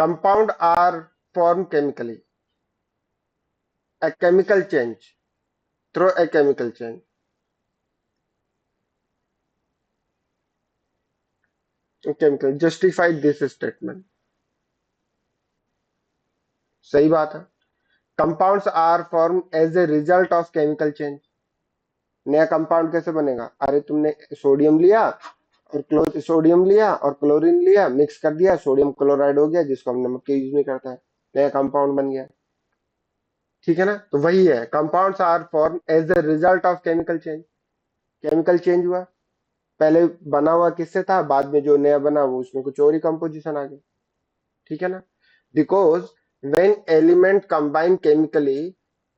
compound are formed chemically, a chemical change, through a chemical change. chemical justify this statement. सही बात है। Compounds are form as a result of chemical change. नया compound कैसे बनेगा? अरे तुमने sodium लिया और सोडियम लिया और क्लोरीन लिया, मिक्स कर दिया, सोडियम क्लोराइड हो गया, जिसको हम नमक के यूज नहीं करता है, नया कंपाउंड बन गया। ठीक है ना? तो वही है, compounds are form as a result of chemical change. Chemical change हुआ, पहले बना हुआ किससे था, बाद में जो नया बना वो उसमें कुछ और ही कंपोजिशन आ गई। ठीक है ना? Because when element combine chemically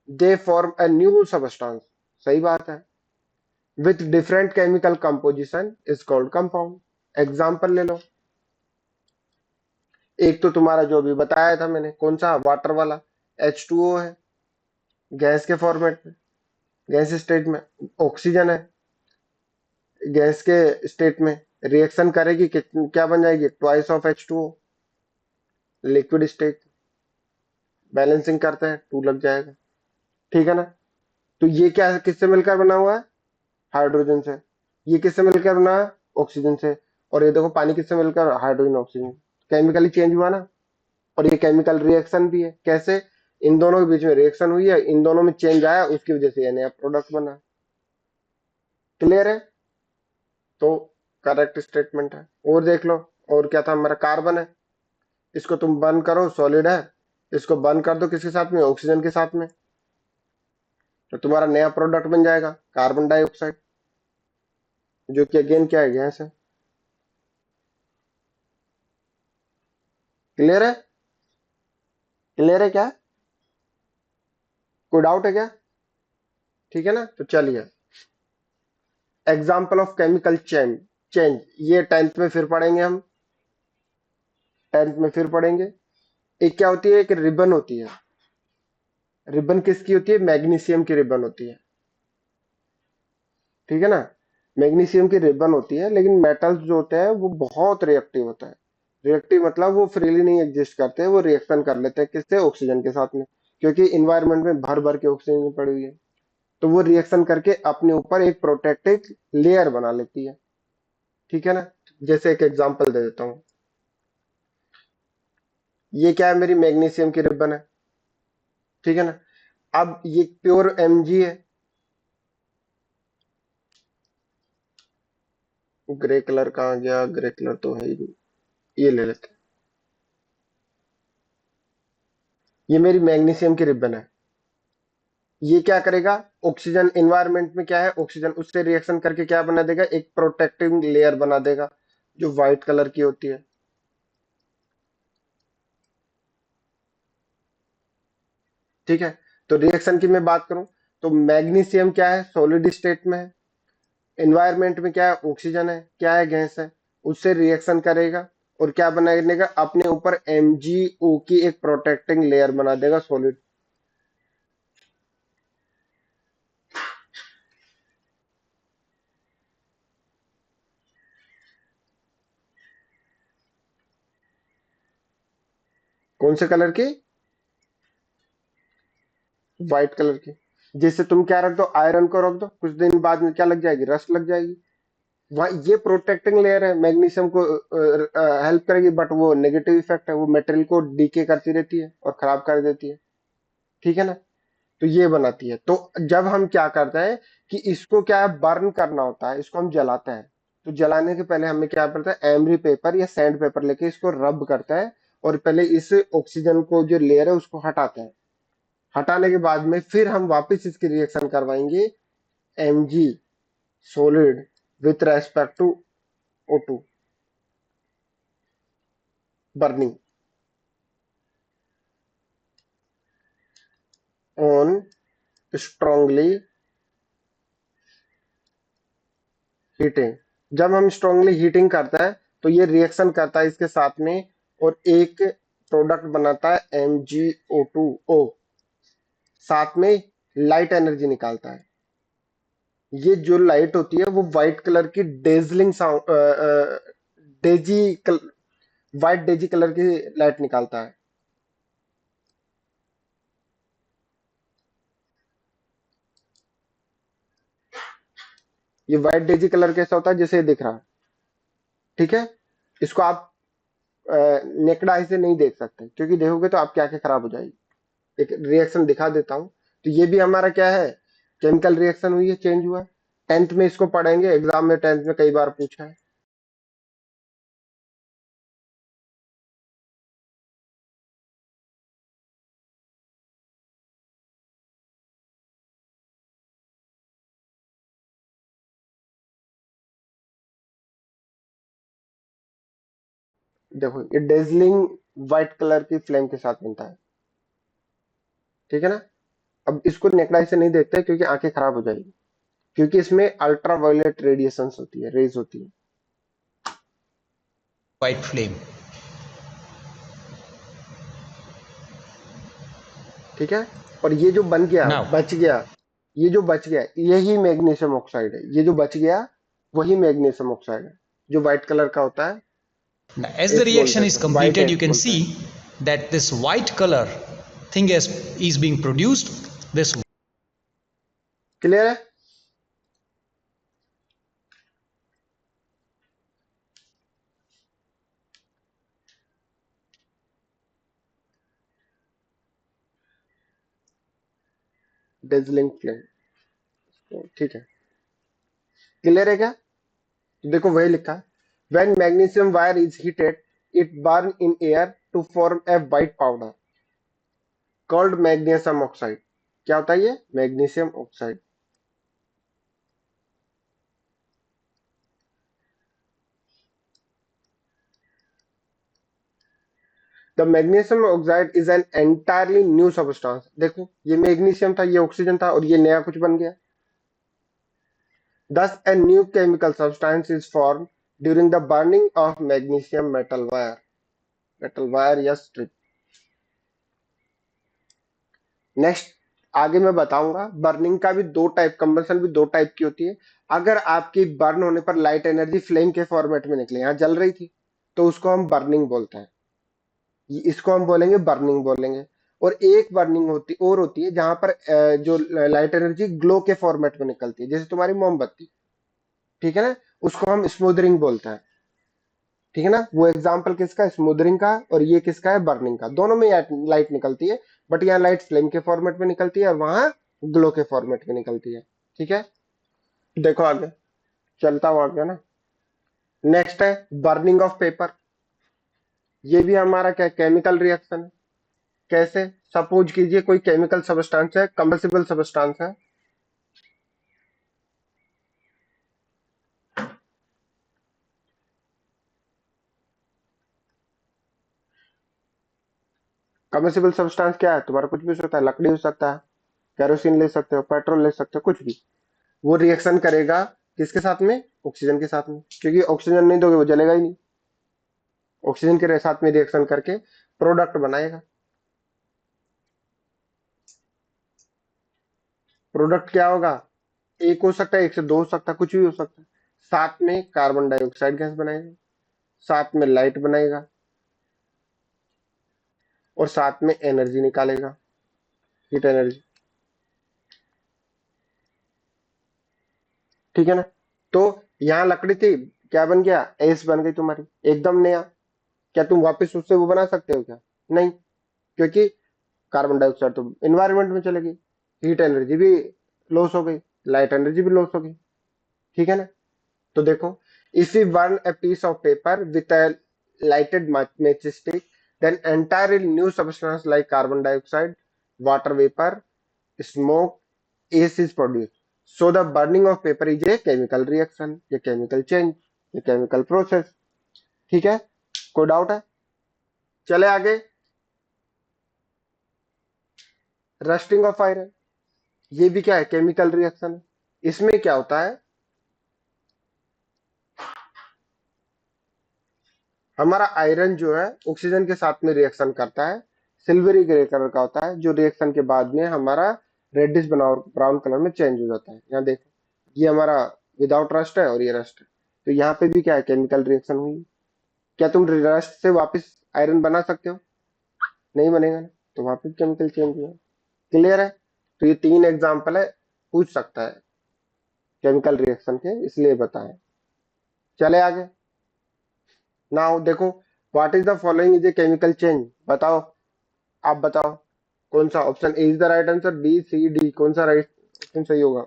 they form a new substance। सही बात है। with different chemical composition is called compound। Example ले लो, एक तो तुम्हारा जो भी बताया था मैंने, कौन सा, वाटर वाला, H2O है, गैस के फॉर्मेट में, गैस स्टेट में। ऑक्सीजन है, गैस के स्टेट में रिएक्शन करेगी, क्या बन जाएगी, twice of H2O। Liquid state balancing करते हैं, 2 लग जाएगा। ठीक है ना? तो ये क्या किससे मिलकर बना हुआ है, हाइड्रोजन से। ये किससे मिलकर बना है, ऑक्सीजन से। और ये देखो पानी किससे मिलकर, हाइड्रोजन ऑक्सीजन। केमिकली चेंज हुआ ना। और ये केमिकल रिएक्शन भी है, कैसे, इन दोनों के बीच में रिएक्शन हुई है, इन दोनों में चेंज आया, उसकी वजह से ये नया प्रोडक्ट बना। क्लियर है? तो करेक्ट स्टेटमेंट है। और देख लो, और क्या था हमारा, कार्बन है, इसको तुम बर्न करो, सॉलिड है, इसको बर्न कर दो किसके साथ में, ऑक्सीजन के साथ में, तो तुम्हारा नया प्रोडक्ट बन जाएगा कार्बन डाइऑक्साइड, जो कि अगेन क्या है, गैस है। क्लियर है? क्लियर है क्या? कोई डाउट है क्या? ठीक है ना? तो चलिए, example of chemical change. Change ये 10th में फिर पढ़ेंगे हम, 10th में फिर पढ़ेंगे। एक क्या होती है, एक रिबन होती है। रिबन किसकी होती है, मैग्नीशियम की रिबन होती है। ठीक है ना? मैग्नीशियम की रिबन होती है, लेकिन मेटल्स जो होते हैं वो बहुत रिएक्टिव होता है। रिएक्टिव मतलब वो फ्रीली नहीं एग्जिस्ट करते, वो रिएक्शन कर लेते हैं किससे, ऑक्सीजन के साथ में, क्योंकि इन्वायरमेंट में भर भर के ऑक्सीजन पड़ी हुई है। तो वो रिएक्शन करके अपने ऊपर एक प्रोटेक्टिव लेयर बना लेती है। ठीक है ना? जैसे एक एग्जांपल दे देता हूँ, ये क्या है, मेरी मैग्नीशियम की रिबन है। ठीक है ना? अब ये प्योर Mg है, ग्रे कलर कहाँ गया, ग्रे कलर तो है ही नहीं, ये ले लेते हैं। ये मेरी मैग्नीशियम की रिबन है। ये क्या करेगा, ऑक्सीजन, एनवायरनमेंट में क्या है, ऑक्सीजन, उससे रिएक्शन करके क्या बना देगा, एक प्रोटेक्टिव लेयर बना देगा, जो व्हाइट कलर की होती है। ठीक है? तो रिएक्शन की मैं बात करूं, तो मैग्नीशियम क्या है, सॉलिड स्टेट में है, एनवायरनमेंट में क्या है, ऑक्सीजन है, क्या है, गैस है, उससे रिएक्शन करेगा और क्या बनाने का, अपने ऊपर MgO की एक प्रोटेक्टिंग लेयर बना देगा, सॉलिड। कौन से कलर की, व्हाइट कलर की। जैसे तुम क्या रख दो, आयरन को रख दो, कुछ दिन बाद में क्या लग जाएगी, रस्ट लग जाएगी। वह ये प्रोटेक्टिंग लेयर है, मैग्नीशियम को हेल्प करेगी, बट वो नेगेटिव इफेक्ट है, वो मेटेरियल को डीके करती रहती है और खराब कर देती है। ठीक है ना? तो ये बनाती है। तो जब हम क्या करते हैं कि इसको क्या है, बर्न करना होता है, इसको हम जलाते हैं। तो जलाने के पहले हमें क्या पड़ता है, एमरी पेपर या सैंड पेपर लेके इसको रब करता है, और पहले इस ऑक्सीजन को जो लेयर है उसको हटाते हैं। हटाने के बाद में फिर हम वापस इसकी रिएक्शन करवाएंगे, Mg solid with respect to O2 burning on strongly heating. जब हम स्ट्रांगली हीटिंग करता है तो ये रिएक्शन करता है इसके साथ में, और एक प्रोडक्ट बनाता है MgO2O, साथ में लाइट एनर्जी निकालता है। ये जो लाइट होती है वो व्हाइट कलर की dazzling sound, Daisy white Daisy colour की लाइट निकालता है। ये व्हाइट डेजी कलर कैसा होता है, जैसे ये दिख रहा है, ठीक है। इसको आप नेकड आई से नहीं देख सकते, क्योंकि देखोगे तो आपकी आंखें खराब हो जाएगी। एक रिएक्शन दिखा देता हूँ। तो ये भी हमारा क्या है, केमिकल रिएक्शन हुई है, चेंज हुआ है। 10th में इसको पढ़ेंगे, एग्जाम में 10th में कई बार पूछा है। देखो ये डेजलिंग व्हाइट कलर की फ्लेम के साथ बनता है, ठीक है ना। अब इसको नेकडाई से नहीं देखते क्योंकि आंखें खराब हो जाएगी, क्योंकि इसमें अल्ट्रा वायलेट रेडिएशन होती है, रेज होती है। white flame. ठीक है। और ये जो बन गया, Now, बच गया, ये जो बच गया यही मैग्नीशियम ऑक्साइड है। ये जो बच गया वही मैग्नीशियम ऑक्साइड है, जो व्हाइट कलर का होता है। as the एच reaction बोलते हैं is इसको, white completed, you H can बोलते हैं। see that this white color thing is being produced. This clear है। डेजलिंग फ्लेम, ठीक है। क्लियर है क्या। तो देखो वही लिखा है, when magnesium wire is heated it burn in air to form a white powder called magnesium oxide. क्या होता है ये, magnesium oxide. The magnesium oxide is an entirely new substance. देखो ये मैग्नीशियम था, ये ऑक्सीजन था, और ये नया कुछ बन गया। Thus, a new chemical substance is formed during the burning of magnesium metal wire या strip। नेक्स्ट, आगे मैं बताऊंगा बर्निंग का भी दो टाइप, कंबसन भी दो टाइप की होती है। अगर आपकी बर्न होने पर लाइट एनर्जी फ्लेम के फॉर्मेट में निकले, यहाँ जल रही थी, तो उसको हम बर्निंग बोलते हैं। इसको हम बोलेंगे बर्निंग बोलेंगे। और एक बर्निंग होती और होती है जहां पर जो लाइट एनर्जी ग्लो के फॉर्मेट में निकलती है, जैसे तुम्हारी मोमबत्ती, ठीक है ना, उसको हम स्मूदरिंग बोलते हैं। ठीक है ना। वो एग्जाम्पल किसका, स्मूदरिंग का, और ये किसका है, बर्निंग का। दोनों में लाइट निकलती है, बट यहाँ लाइट फ्लेम के फॉर्मेट में निकलती है और वहां ग्लो के फॉर्मेट में निकलती है। ठीक है। देखो आगे, चलता हुआ आगे ना। नेक्स्ट है बर्निंग ऑफ पेपर। ये भी हमारा क्या, केमिकल रिएक्शन है। कैसे, सपोज कीजिए कोई केमिकल सबस्टांस है, कंबसिबल सबस्टांस है। कंबसिबल सबस्टांस क्या है तुम्हारा, कुछ भी हो सकता है, लकड़ी हो सकता है, केरोसिन ले सकते हो, पेट्रोल ले सकते हो, कुछ भी। वो रिएक्शन करेगा किसके साथ में, ऑक्सीजन के साथ में, क्योंकि ऑक्सीजन नहीं दोगे वो जलेगा ही नहीं। ऑक्सीजन के साथ में रिएक्शन करके प्रोडक्ट बनाएगा। प्रोडक्ट क्या होगा, एक हो सकता है, एक से दो हो सकता है, कुछ भी हो सकता है। साथ में कार्बन डाइऑक्साइड गैस बनाएगा, साथ में लाइट बनाएगा, और साथ में एनर्जी निकालेगा, हीट एनर्जी। ठीक है ना। तो यहाँ लकड़ी थी, क्या बन गया, एस बन गई तुम्हारी, एकदम नया। क्या तुम वापस उससे वो बना सकते हो क्या, नहीं, क्योंकि कार्बन डाइऑक्साइड तो इन्वायरमेंट में चले गई, हीट एनर्जी भी लॉस हो गई, लाइट एनर्जी भी लॉस हो गई। ठीक है ना। तो देखो, if we burn a piece of paper with a lighted matchstick, then entirely new substance like carbon dioxide, water vapor, smoke, ash is produced. So the burning of paper is a chemical reaction, a chemical change, a chemical process। ठीक है, कोई doubt है। चले आगे, rusting of iron. ये भी क्या है, केमिकल रिएक्शन है। इसमें क्या होता है, हमारा आयरन जो है ऑक्सीजन के साथ में रिएक्शन करता है, सिल्वरी ग्रे कलर का होता है, जो रिएक्शन के बाद में हमारा रेडिश ब्राउन कलर में चेंज हो जाता है। यहाँ देखो, ये हमारा विदाउट रस्ट है और ये रस्ट है। तो यहाँ पे भी क्या है, केमिकल रिएक्शन हुई। क्या तुम रस्ट से वापस आयरन बना सकते हो? नहीं बनेगा ना, तो वापस केमिकल चेंज हुआ। क्लियर है? तो ये 3 एग्जांपल है, पूछ सकता है केमिकल रिएक्शन के, इसलिए बताएं। चले आगे। नाउ देखो, what is the following is a chemical change, बताओ। आप बताओ कौन सा option A is the right answer, B C D, कौन सा राइट ऑप्शन सही होगा?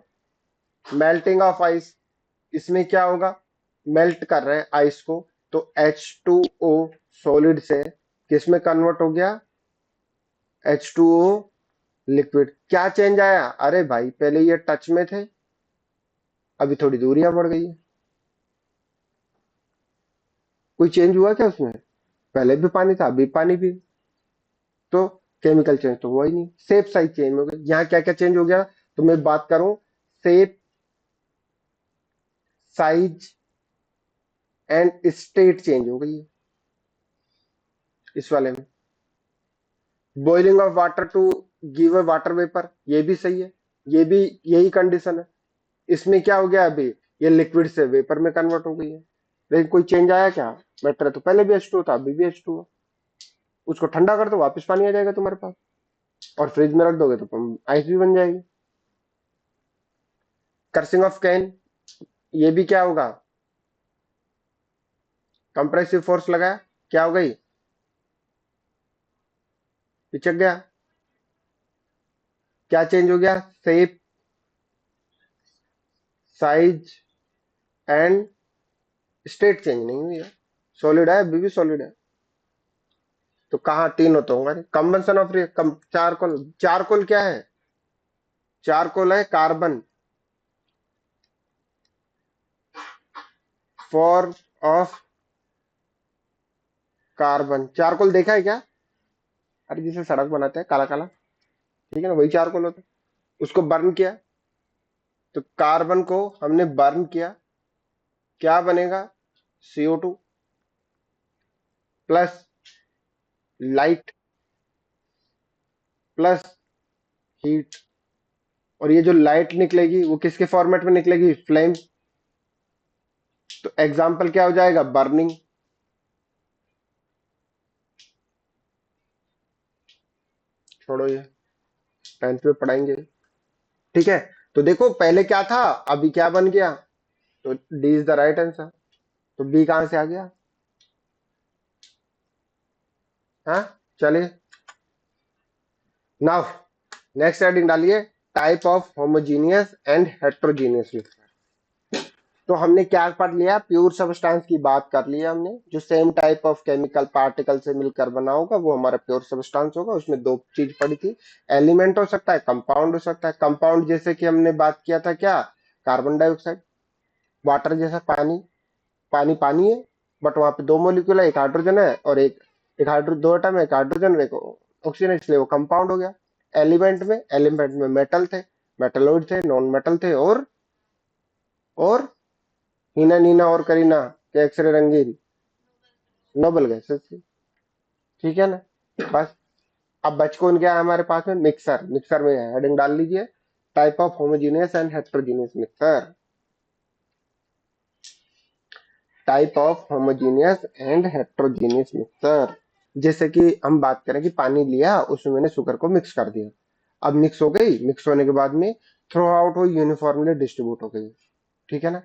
मेल्टिंग ऑफ आइस, इसमें क्या होगा? मेल्ट कर रहे हैं आइस को, तो H2O सॉलिड से किस में कन्वर्ट हो गया? H2O liquid. क्या चेंज आया? अरे भाई पहले ये टच में थे, अभी थोड़ी दूरियां बढ़ गई है। कोई चेंज हुआ क्या उसमें? पहले भी पानी था, अभी पानी भी। तो केमिकल चेंज तो हुआ ही नहीं, शेप साइज चेंज हो गई। यहाँ क्या क्या चेंज हो गया? तो मैं बात करूं, shape, size and state change हो गई है इस वाले में। Boiling of water to give a water vapour, ये भी सही है, ये भी यही कंडीशन है। इसमें क्या हो गया? अभी ये लिक्विड से वेपर में कन्वर्ट हो गई है, लेकिन कोई चेंज आया क्या? बेटर है, तो पहले भी H2 था, अभी भी H2 है। उसको ठंडा कर दो, वापस पानी आ जाएगा तुम्हारे पास, और फ्रिज में रख दोगे तो आइस भी बन जाएगी। कर्सिंग ऑफ कैन, ये भी क्या होगा? कंप्रेसिव फोर्स लगाया, क्या हो गई? पिचक गया। क्या चेंज हो गया? Shape, size and state change नहीं हुई है, सॉलिड है, अभी भी सॉलिड है। तो कहाँ तीनों तो होंगे। कंबंशन ऑफ चारकोल, चारकोल क्या है? चारकोल है carbon, form of carbon. Charcoal देखा है क्या? अरे जिसे सड़क बनाते हैं काला काला, ठीक है ना, वही चारकोल होता है। उसको बर्न किया, तो कार्बन को हमने बर्न किया, क्या बनेगा? CO2 plus light plus heat. और ये जो लाइट निकलेगी वो किसके फॉर्मेट में निकलेगी? फ्लेम। तो एग्जाम्पल क्या हो जाएगा? बर्निंग। छोड़ो ये, 10th में पढ़ाएंगे। ठीक है, तो देखो पहले क्या था, अभी क्या बन गया। तो D is the right answer. तो बी कहां से आ गया? हाँ, चलिए। नाउ नेक्स्ट हेडिंग डालिए, type of homogeneous and heterogeneous mixture. तो हमने क्या पढ़ लिया? प्योर सब्सटेंस की बात कर लिया हमने, जो same type of chemical particle से मिलकर बना होगा वो हमारा प्योर सब्सटेंस होगा। उसमें दो चीज पढ़ी थी, एलिमेंट हो सकता है, कंपाउंड हो सकता है। कंपाउंड जैसे कि हमने बात किया था क्या? कार्बन डाइऑक्साइड, वाटर जैसा पानी। पानी पानी है, बट वहां पे दो मोलिक्यूल है, एक हाइड्रोजन है और एक हाइड्रो दो एटम है, एक हाइड्रोजन और एक ऑक्सीजन, इसलिए वो कंपाउंड हो गया। एलिमेंट में मेटल थे, मेटलोइड थे, नॉन मेटल थे, और हीना नीना और करीना के एक्सरे रंगीन नोबल गैसेस थी। ठीक है ना? बस। अब बच कौन गया हमारे पास में? मिक्सर। मिक्सर में हेडिंग डाल लीजिए, type of homogeneous and heterogeneous mixer. Type of homogeneous and heterogeneous mixer. जैसे कि हम बात करें कि पानी लिया, उसमें मैंने शुगर को मिक्स कर दिया, अब मिक्स हो गई, मिक्स होने के बाद में थ्रो आउट हो, यूनिफॉर्मली डिस्ट्रीब्यूट हो गई। ठीक है ना?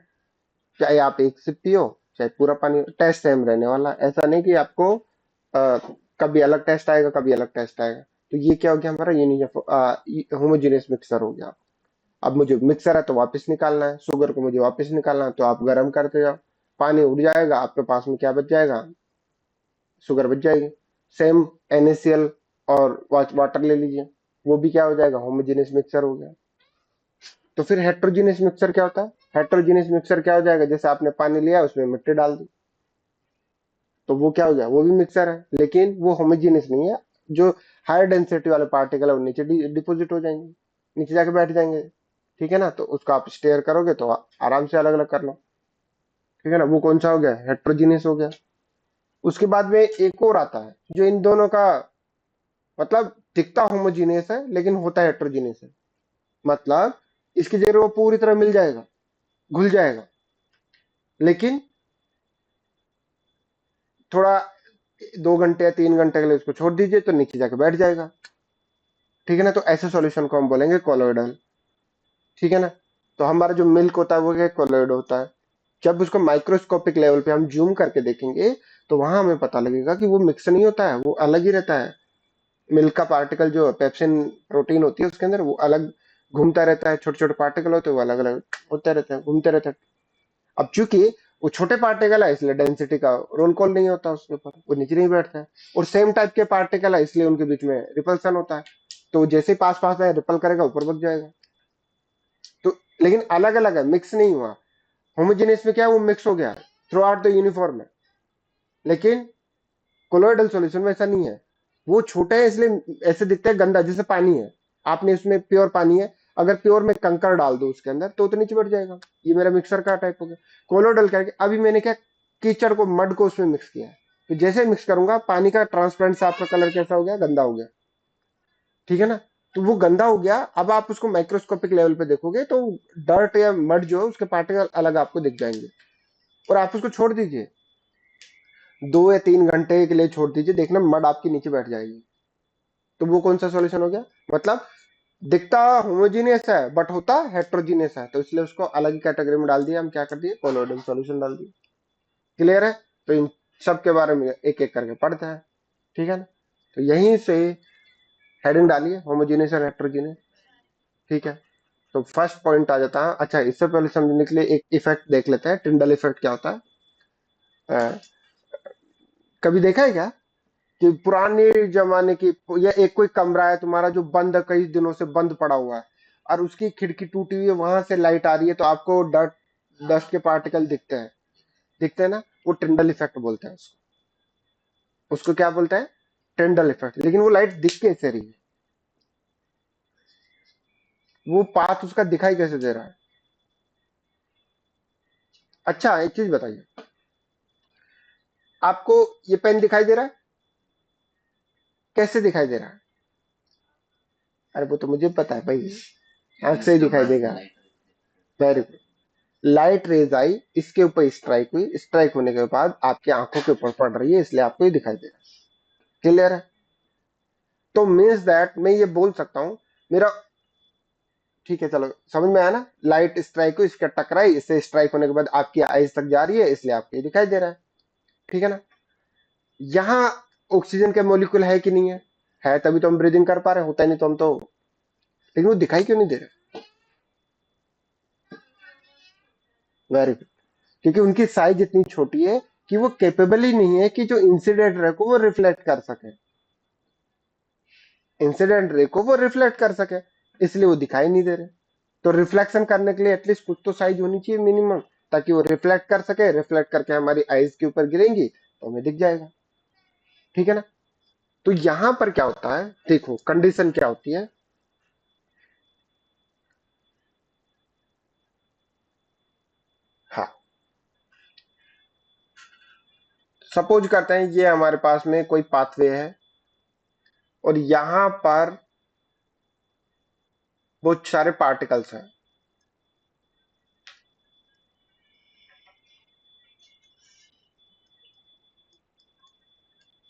चाहे आप एक सिप पियो, चाहे पूरा पानी, टेस्ट सेम रहने वाला, ऐसा नहीं कि आपको कभी अलग टेस्ट आएगा, कभी अलग टेस्ट आएगा। तो ये क्या हो गया हमारा? होमोजीनियस मिक्सर हो गया। अब मुझे मिक्सर है तो वापस निकालना है, शुगर को मुझे वापस निकालना है, तो आप गर्म करते जाओ, पानी उड़ जाएगा, आपके पास में क्या बच जाएगा? शुगर बच जाएगी। सेम NaCl और वाटर ले लीजिए, वो भी क्या हो जाएगा? होमोजेनियस मिक्सचर हो गया। तो फिर हेट्रोजीनियस मिक्सचर क्या होता है? हेट्रोजीनियस मिक्सचर क्या हो जाएगा? जैसे आपने पानी लिया, उसमें मिट्टी डाल दी, तो वो क्या हो गया? वो भी मिक्सचर है, लेकिन वो होमोजीनियस नहीं है। जो हायर डेंसिटी वाले पार्टिकल है वो नीचे डिपोजिट हो जाएंगे, नीचे जाके बैठ जाएंगे। ठीक है ना? तो उसको आप स्टेयर करोगे तो आराम से अलग अलग कर लो। ठीक है ना? वो कौन सा हो गया? हेट्रोजीनियस हो गया। उसके बाद में एक और आता है जो इन दोनों का मतलब दिखता होमोजीनियस है लेकिन होता हेट्रोजीनियस है। मतलब इसकी जगह वो पूरी तरह मिल जाएगा, घुल जाएगा, लेकिन थोड़ा 2 घंटे या 3 घंटे के लिए उसको छोड़ दीजिए तो नीचे जाके बैठ जाएगा। ठीक है ना, तो ऐसे सॉल्यूशन को हम बोलेंगे कोलोइडल। ठीक है ना, तो हमारा जो मिल्क होता है वो क्या कोलोइड होता है। जब उसको माइक्रोस्कोपिक लेवल पे हम जूम करके देखेंगे तो वहां हमें पता लगेगा कि वो मिक्स नहीं होता है, वो अलग ही रहता है। मिल्क का पार्टिकल जो पेप्सिन प्रोटीन होती है उसके अंदर वो अलग घूमता रहता है, छोटे छोटे पार्टिकल होते हैं वो अलग अलग होते रहते हैं, घूमते रहते हैं। अब चूंकि वो छोटे पार्टिकल है इसलिए डेंसिटी का रोल कॉल नहीं होता उसके ऊपर, वो नीचे नहीं बैठता है। और सेम टाइप के पार्टिकल है इसलिए उनके बीच में रिपल्सन होता है, तो जैसे ही पास पास में रिपल करेगा ऊपर बढ़ जाएगा। तो लेकिन अलग अलग है, मिक्स नहीं हुआ। होमोजेनियस में क्या है, वो मिक्स हो गया थ्रू आउट द यूनिफॉर्म है। लेकिन कोलोइडल सॉल्यूशन में ऐसा नहीं है, वो छोटे है इसलिए ऐसे दिखते हैं गंदा, जैसे पानी है। आपने उसमें प्योर पानी है, अगर प्योर में कंकर डाल दो उसके अंदर तो नीचे बढ़ जाएगा। ये मेरा मिक्सर का टाइप हो गया। कोलोइडल क्या है कि अभी मैंने क्या कीचड़ को मड को उसमें मिक्स किया है, तो जैसे मिक्स करूंगा पानी का ट्रांसपेरेंट साफ का कलर कैसा हो गया, गंदा हो गया। ठीक है ना, तो वो गंदा हो गया। अब आप उसको माइक्रोस्कोपिक लेवल पे देखोगे तो डर्ट या मड जो है उसके पार्टिकल अलग आपको दिख जाएंगे। और आप उसको छोड़ दीजिए 2 या 3 घंटे के लिए छोड़ दीजिए, देखना मड आपके नीचे बैठ जाएगी। तो वो कौन सा सॉल्यूशन हो गया, मतलब दिखता होमोजीनियस है बट होता हेट्रोजीनियस है, तो इसलिए उसको अलग ही कैटेगरी में डाल दिया। हम क्या कर दिए, कोलोइडल सॉल्यूशन डाल दिए। क्लियर है, तो इन सब के बारे में एक एक करके पढ़ते हैं। ठीक है ना, तो यहीं से हेडिंग डालिए होमोजीनियस और हेट्रोजीनियस। ठीक है, तो फर्स्ट पॉइंट आ जाता है। अच्छा, इससे पहले समझने के लिए एक इफेक्ट देख लेते हैं, टिंडल इफेक्ट क्या होता है। अ, कभी देखा है क्या कि पुराने जमाने की, या एक कोई कमरा है तुम्हारा जो बंद है, कई दिनों से बंद पड़ा हुआ है, और उसकी खिड़की टूटी हुई है, वहां से लाइट आ रही है तो आपको डस्ट डस्ट के पार्टिकल दिखते हैं, दिखते हैं ना, वो टिंडल इफेक्ट बोलते हैं उसको। उसको क्या बोलते हैं, टिंडल इफेक्ट। लेकिन वो लाइट दिख कैसे रही है, वो पाथ उसका दिखाई कैसे दे रहा है। अच्छा, एक चीज बताइए, आपको ये पेन दिखाई दे रहा है, कैसे दिखाई दे रहा है। अरे वो तो मुझे पता है भाई, आंख से ही दिखाई देगा। वेरी गुड, लाइट रेज आई, इसके ऊपर स्ट्राइक हुई, स्ट्राइक होने के बाद आपकी आंखों के ऊपर पड़ रही है, इसलिए आपको ये दिखाई दे रहा है। क्लियर है, तो मीन्स दैट मैं ये बोल सकता हूं मेरा। ठीक है, चलो समझ में आया ना, लाइट स्ट्राइक हुई, इसका टकराई, इससे स्ट्राइक होने के बाद आपकी आईज तक जा रही है, इसलिए आपको ये दिखाई दे रहा है। ठीक है ना, यहाँ ऑक्सीजन के मोलिक्यूल है कि नहीं है तभी तो हम ब्रीदिंग कर पा रहे हैं, होता ही नहीं तो हम तो, लेकिन वो दिखाई क्यों नहीं दे रहे। वेरी गुड, क्योंकि उनकी साइज इतनी छोटी है कि वो केपेबल ही नहीं है कि जो इंसिडेंट रे को वो रिफ्लेक्ट कर सके, इंसिडेंट रे को वो रिफ्लेक्ट कर सके, इसलिए वो दिखाई नहीं दे रहे। तो रिफ्लेक्शन करने के लिए एटलीस्ट कुछ तो साइज होनी चाहिए मिनिमम, ताकि वो रिफ्लेक्ट कर सके, रिफ्लेक्ट करके हमारी आईज के ऊपर गिरेंगी तो हमें दिख जाएगा। ठीक है ना, तो यहां पर क्या होता है, देखो कंडीशन क्या होती है। हाँ, सपोज करते हैं ये हमारे पास में कोई पाथवे है, और यहां पर बहुत सारे पार्टिकल्स हैं।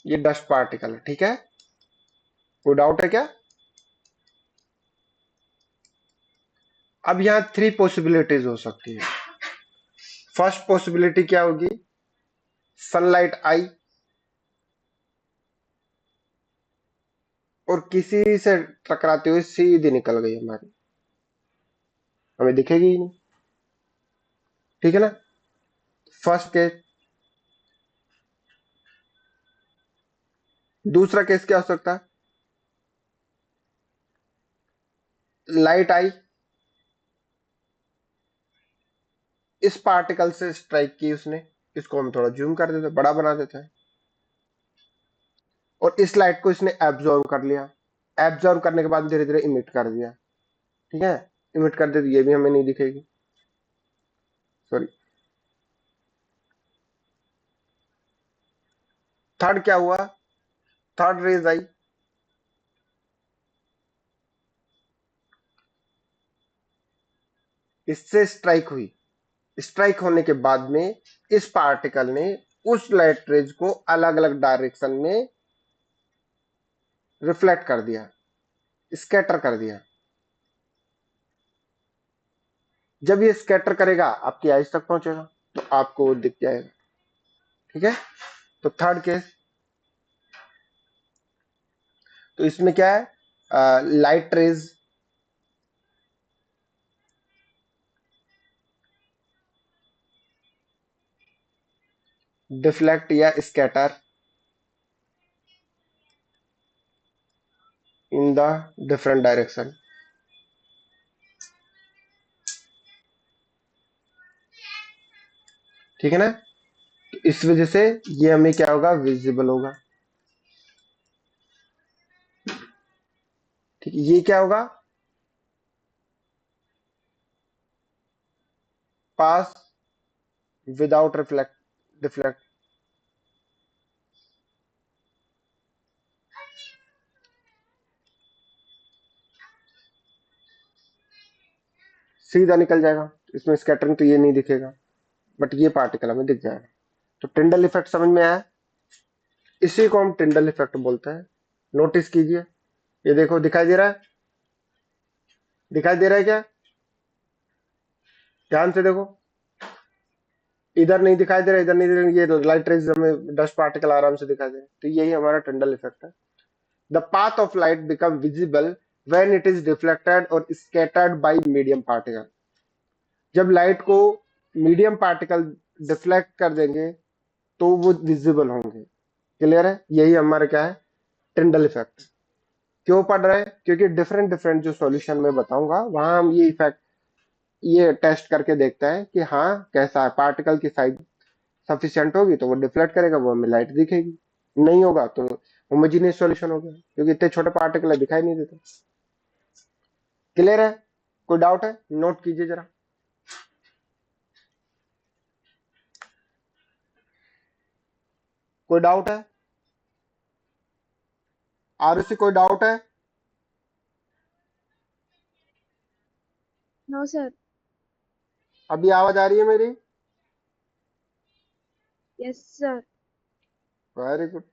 ये डस्ट पार्टिकल है, ठीक है, कोई डाउट है क्या। अब यहाँ 3 पॉसिबिलिटीज हो सकती है। फर्स्ट पॉसिबिलिटी क्या होगी, सनलाइट आई और किसी से टकराते हुए सीधी निकल गई हमारी, हमें दिखेगी ही नहीं। ठीक है ना, फर्स्ट केस। दूसरा केस क्या हो सकता है, लाइट आई, इस पार्टिकल से स्ट्राइक की उसने, इसको हम थोड़ा जूम कर देते हैं, बड़ा बना देते हैं, और इस लाइट को इसने एब्जॉर्व कर लिया। एब्जॉर्व करने के बाद धीरे धीरे इमिट कर दिया। ठीक है, इमिट कर दे तो ये भी हमें नहीं दिखेगी, सॉरी। थर्ड क्या हुआ, थर्ड रेज आई, इससे स्ट्राइक हुई, स्ट्राइक होने के बाद में इस पार्टिकल ने उस लाइट रेज को अलग अलग डायरेक्शन में रिफ्लेक्ट कर दिया, स्कैटर कर दिया। जब ये स्कैटर करेगा आपकी आइज तक पहुंचेगा तो आपको वो दिख जाएगा। ठीक है, तो थर्ड केस, तो इसमें क्या है, लाइट रेज डिफ्लेक्ट या scatter in the different direction. ठीक है ना, तो इस वजह से ये हमें क्या होगा, विजिबल होगा। ठीक है, ये क्या होगा, पास विदाउट रिफ्लेक्ट डिफ्लेक्ट। सीधा निकल जाएगा, इसमें स्कैटरिंग तो ये नहीं दिखेगा, बट ये पार्टिकल हमें दिख जाएगा। तो टिंडल इफेक्ट समझ में आया, इसी को हम टिंडल इफेक्ट बोलते हैं। नोटिस कीजिए, ये देखो दिखाई दे रहा है, दिखाई दे रहा है क्या, ध्यान से देखो, इधर नहीं दिखाई दे रहा, इधर नहीं दे रहा, ये लाइट रेज हमें डस्ट पार्टिकल आराम से दिखाई दे रहे, तो यही हमारा टिंडल इफेक्ट है। The path of light become visible when it is deflected और स्कैटर्ड बाय मीडियम पार्टिकल। जब लाइट को मीडियम पार्टिकल डिफ्लेक्ट कर देंगे तो वो विजिबल होंगे। क्लियर है, यही हमारा क्या है, टिंडल इफेक्ट। क्यों पढ़ रहे हैं, क्योंकि डिफरेंट डिफरेंट जो सॉल्यूशन में बताऊंगा वहां हम ये इफेक्ट, ये टेस्ट करके देखते हैं कि हाँ कैसा है, पार्टिकल की साइज सफिशिएंट होगी तो वो डिफ्लेक्ट करेगा, वो हमें लाइट दिखेगी, नहीं होगा तो होमोजीनियस सॉल्यूशन हो गया, क्योंकि इतने छोटे पार्टिकल है दिखाई नहीं देते। क्लियर है, कोई डाउट है, नोट कीजिए जरा, कोई डाउट है, आरुषि कोई डाउट है? No sir. अभी आवाज आ रही है मेरी? Yes sir. Very good.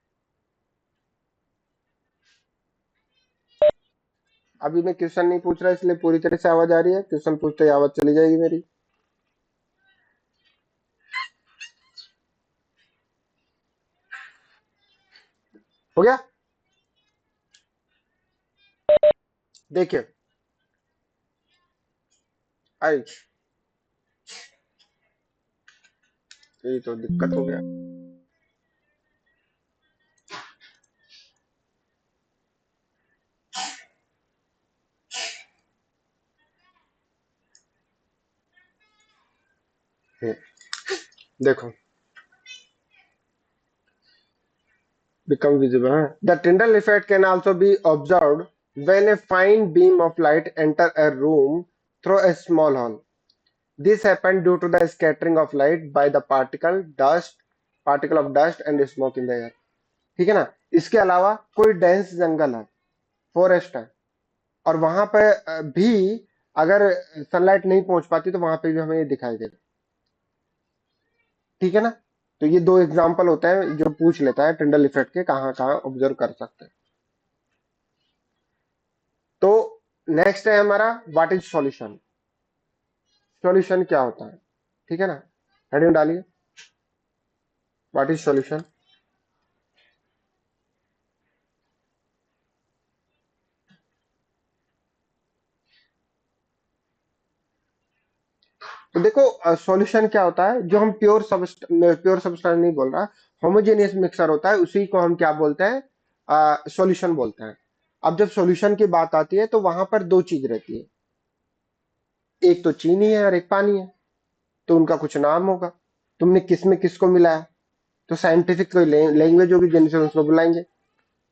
अभी मैं क्वेश्चन नहीं पूछ रहा इसलिए पूरी तरह से आवाज आ रही है, क्वेश्चन पूछते ही आवाज चली जाएगी मेरी। हो गया, देखिए आई, यही तो दिक्कत हो गया। देखो, become visible, huh? The Tyndall effect can also be observed when a fine beam of light enter a room through a small hole. This happens due to the scattering of light by the particle of dust and smoke in the air. ठीक है ना, इसके अलावा कोई dense जंगल है, forest है, और वहां पे भी अगर सनलाइट नहीं पहुंच पाती तो वहां पे भी हमें ये दिखाई देगा। ठीक है ना, तो ये दो एग्जांपल होते हैं जो पूछ लेता है टिंडल इफेक्ट के, कहाँ कहाँ ऑब्जर्व कर सकते हैं। तो नेक्स्ट है हमारा व्हाट इज सॉल्यूशन। सॉल्यूशन क्या होता है, ठीक है ना, हेडिंग डालिए, व्हाट इज सॉल्यूशन। तो देखो सॉल्यूशन क्या होता है, जो हम प्योर सबस्टेंस नहीं बोल रहा, होमोजेनियस मिक्सर होता है, उसी को हम क्या बोलते हैं, सॉल्यूशन बोलते हैं। अब जब सॉल्यूशन की बात आती है तो वहां पर दो चीज रहती है, एक तो चीनी है और एक पानी है, तो उनका कुछ नाम होगा, तुमने किस में किसको मिलाया, तो साइंटिफिक कोई लैंग्वेज होगी जिनसे उसको बुलाएंगे।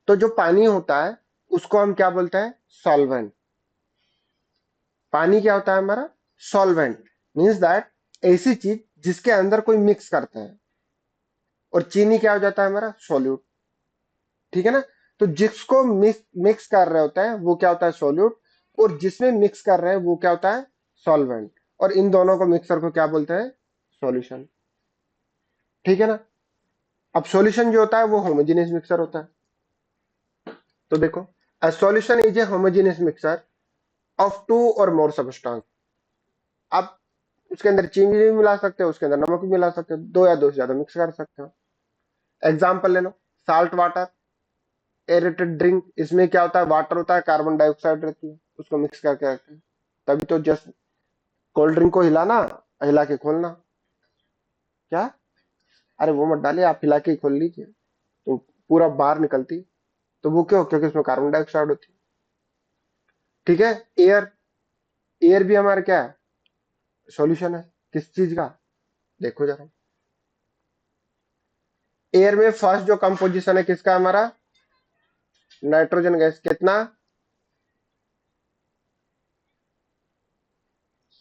तो जो पानी होता है उसको हम क्या बोलते हैं, सॉल्वेंट। पानी क्या होता है हमारा, सॉल्वेंट, मीन्स दैट ऐसी चीज जिसके अंदर कोई मिक्स करते हैं। और चीनी क्या हो जाता है हमारा, सॉल्यूट। ठीक है ना, तो जिसको मिक्स कर रहे होते हैं वो क्या होता है, सॉल्यूट, और जिसमें मिक्स कर रहे हैं वो क्या होता है, सॉल्वेंट। और इन दोनों को मिक्सर को क्या बोलते हैं, सॉल्यूशन। ठीक है ना, अब सॉल्यूशन जो होता है वो होमोजेनियस मिक्सर होता है। तो देखो, a solution is a homogeneous mixer of two और मोर सबस्टांस। आप उसके अंदर चीनी भी मिला सकते हो, उसके अंदर नमक भी मिला सकते हो, दो या दो से ज्यादा मिक्स कर सकते हो। एग्जाम्पल ले लो, साल्ट वाटर, एरेटेड ड्रिंक। इसमें क्या होता है, वाटर होता है, कार्बन डाइऑक्साइड रहती है, उसको मिक्स करके रखते हैं। तभी तो जस्ट कोल्ड ड्रिंक को हिलाना, हिला के खोलना। क्या? अरे वो मत डालिए, आप हिला के ही खोल लीजिए, तो पूरा बाहर निकलती। तो वो क्यों? क्योंकि उसमें कार्बन डाइऑक्साइड होती है। ठीक है। एयर, एयर भी हमारा क्या है, सॉल्यूशन है। किस चीज का? देखो जरा, एयर में फर्स्ट जो कंपोजिशन है किसका हमारा, नाइट्रोजन गैस। कितना?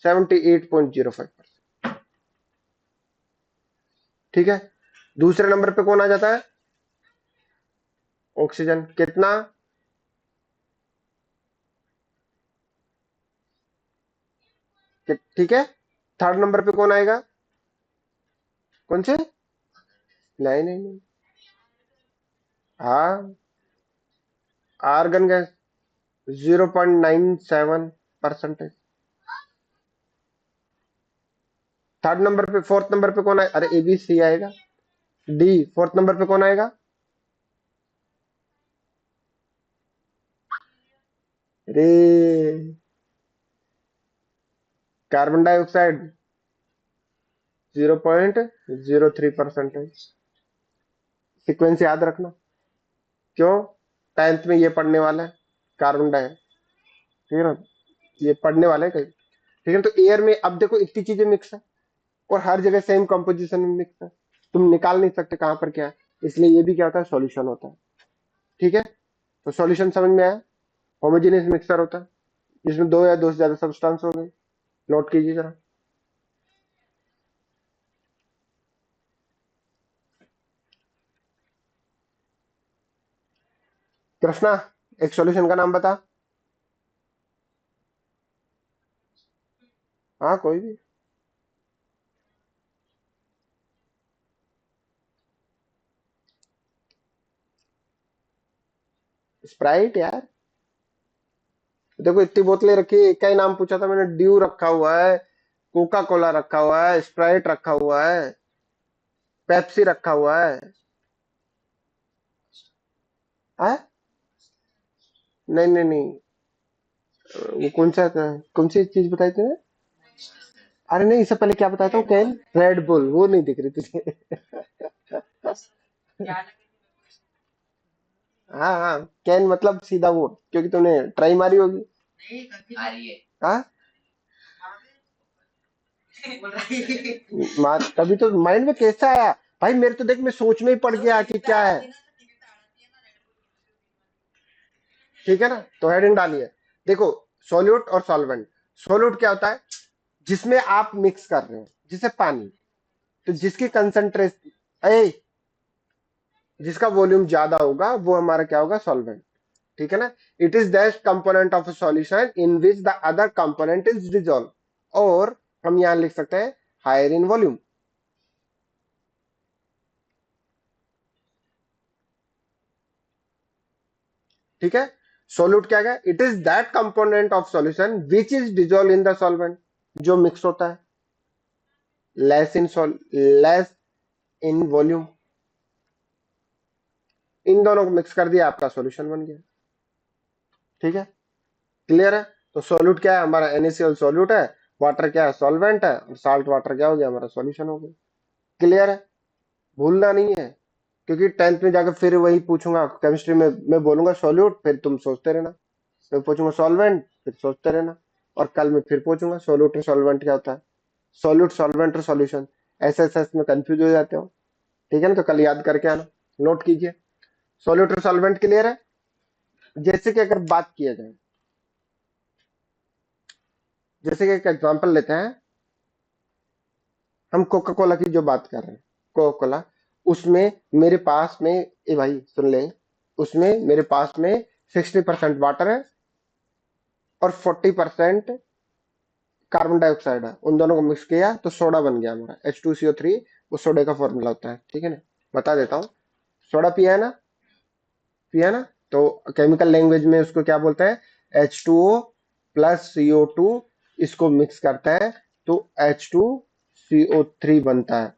78.05%। ठीक है। दूसरे नंबर पे कौन आ जाता है, ऑक्सीजन। कितना? 'कि- ठीक है। थर्ड नंबर पे कौन आएगा, कौन से? नहीं नहीं नहीं, हाँ, आर्गन गैस, 0.97%। थर्ड नंबर पे, फोर्थ नंबर पे कौन आए, अरे ए बी सी आएगा, डी। फोर्थ नंबर पे कौन आएगा, रे, कार्बन डाइऑक्साइड 0.03%। सीक्वेंस याद रखना। क्यों? 10th में ये पढ़ने वाला है, कार्बन डाइ, ठीक है ना, ये पढ़ने वाले हैं कहीं। ठीक है ना? तो एयर में अब देखो इतनी चीजें मिक्स है, और हर जगह सेम कंपोजिशन में मिक्स है, तुम निकाल नहीं सकते कहां पर क्या है। इसलिए ये भी क्या होता है, सॉल्यूशन होता है। ठीक है। तो सॉल्यूशन समझ में आया। होमोजेनियस मिक्सर होता है जिसमें दो या दो से ज्यादा सब्सटेंस हो गए। नोट कीजिए जरा। कृष्णा, एक सॉल्यूशन का नाम बता। हाँ, कोई भी। स्प्राइट यार। देखो इतनी बोतलें रखी है, एक का ही नाम पूछा था मैंने, ड्यू रखा हुआ है, कोका कोला रखा हुआ है, स्प्राइट रखा हुआ है, पेप्सी रखा हुआ है। हाँ? नहीं नहीं नहीं, वो कौन सा था? कौन सी चीज बताई तुमने? अरे नहीं, इससे पहले क्या बताया था, कैन रेड बुल, वो नहीं दिख रही तुझे? हाँ हाँ, कैन मतलब सीधा वो, क्योंकि तूने ट्राई मारी होगी। हाँ, तभी तो माइंड में कैसा आया। भाई मेरे तो देख, मैं सोच में ही पड़ गया कि क्या है। ठीक है ना, तो हेडिंग डालिए। देखो, सॉल्यूट और सॉल्वेंट। सॉल्यूट क्या होता है, जिसमें आप मिक्स कर रहे हो, जैसे पानी, तो जिसकी कंसंट्रेशन, जिसका वॉल्यूम ज्यादा होगा वो हमारा क्या होगा, सॉल्वेंट। ठीक है ना। It is that component of a solution in which the other component is dissolve, और हम यहां लिख सकते हैं हायर इन वॉल्यूम। ठीक है। सोल्यूट क्या है, it is that component of solution which is dissolve in the solvent, जो मिक्स होता है, less in less in volume. इन दोनों को मिक्स कर दिया, आपका सॉल्यूशन बन गया। ठीक है, क्लियर है। तो सोल्यूट क्या है, हमारा NaCl सोल्यूट है, वाटर क्या है, सॉल्वेंट है, और साल्ट वाटर क्या हो गया, हमारा सॉल्यूशन हो गया। क्लियर है, भूलना नहीं है। क्योंकि 10th में जाकर फिर वही पूछूंगा केमिस्ट्री में, मैं बोलूंगा सॉल्यूट, फिर तुम सोचते रहना, मैं पूछूंगा सॉल्वेंट, फिर सोचते रहना, और कल मैं फिर पूछूंगा सॉल्यूट और सॉल्वेंट क्या होता है, सॉल्यूट सॉल्वेंट और सॉल्यूशन, ऐसे ऐसे इसमें कंफ्यूज हो जाते हो। ठीक है ना, तो कल याद करके आना, नोट कीजिए। सॉल्यूट और सॉल्वेंट क्लियर है। जैसे कि अगर बात किया जाए, जैसे कि एक एग्जांपल लेते हैं, हम कोका कोला की जो बात कर रहे हैं, कोका कोला, उसमें मेरे पास में, ए भाई सुन ले, उसमें मेरे पास में 60% वाटर है और 40% कार्बन डाइऑक्साइड है, उन दोनों को मिक्स किया तो सोडा बन गया हमारा H2CO3, वो सोडे का फॉर्मूला होता है। ठीक है ना। बता देता हूँ। सोडा पिया है ना, पिया है ना, तो केमिकल लैंग्वेज में उसको क्या बोलते हैं, H2O प्लस CO2, इसको मिक्स करता है तो H2CO3 बनता है।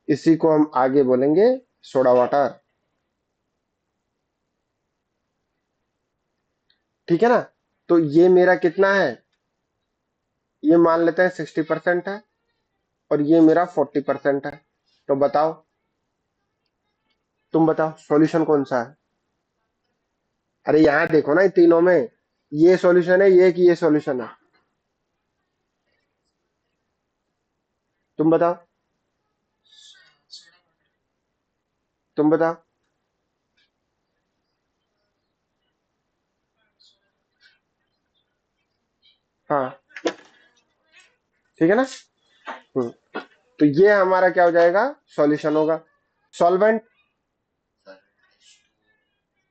इसी को हम आगे बोलेंगे सोडा वाटर। ठीक है ना। तो ये मेरा कितना है, ये मान लेते हैं 60% है, और ये मेरा 40% है। तो बताओ, तुम बताओ सॉल्यूशन कौन सा है। अरे यहाँ देखो ना, इन तीनों में ये सॉल्यूशन है, ये कि ये सॉल्यूशन है, तुम बताओ, तुम बताओ। हाँ, ठीक है ना। हम्म, तो ये हमारा क्या हो जाएगा, सॉल्यूशन होगा। सॉल्वेंट,